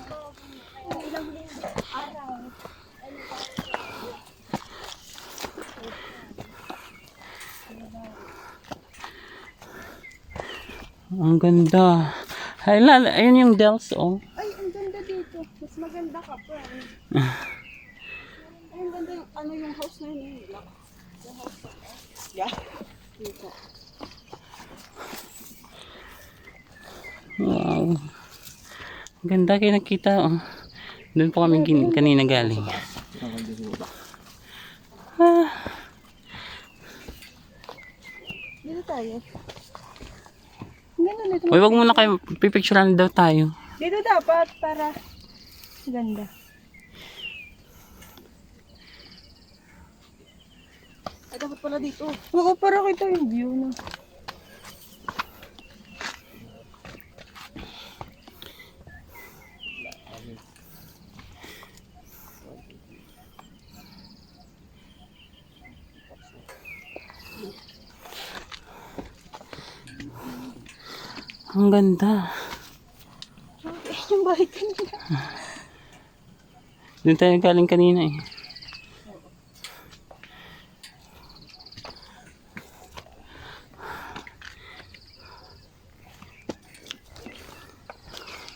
Ilang araw. Ang ganda. Ay, ayun yung Dells, oh. Ay, ang ganda dito. Mas maganda ka pa. Ay, ang ganda yung, ano yung house na yun. Yung house na yun. Yeah. Dito. Wow. Ganda kayo nakita, oh. Doon po kami kanina galing. Ah. Dito tayo. Ganda dito. Uy, wag muna kayo. Pipicturean daw tayo. Dito dapat para ganda. Ay, dapat pala dito. Oo, para kita yung view na. Ang ganda. Okay, yung bahay kanina. Doon tayo galing kanina, eh.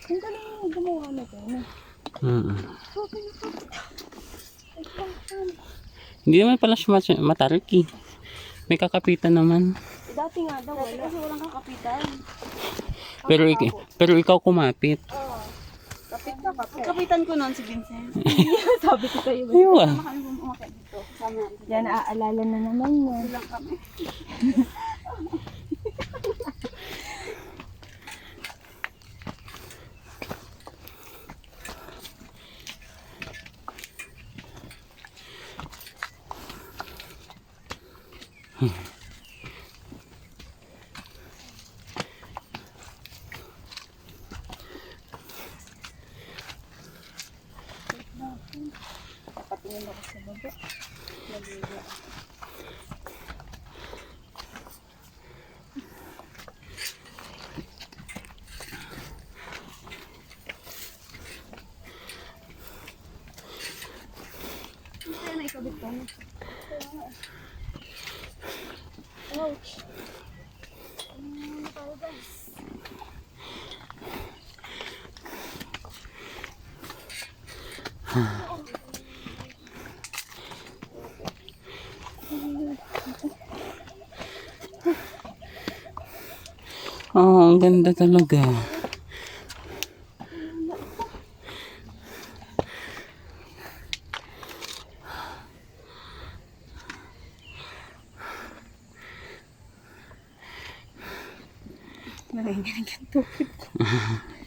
Ang galing yung gumawa na ito. Okay na po. Hindi naman pala siya matariki. May kakapitan naman. Dati nga daw wala. Kasi walang kakapitan. Pero ikaw kumapit. Oo. Kapit na kapit. Kapitan ko noon si Vincent. Sabi ko sa'yo. Aywa. Sama kami umakit dito. Yan, naaalala na naman mo. Silang kami. Patingin ako sa baba. Naligo. Kaya na ikabit ko na. Ouch. Tayo guys. Oh, ang ganda talaga. Narinig yung tubig.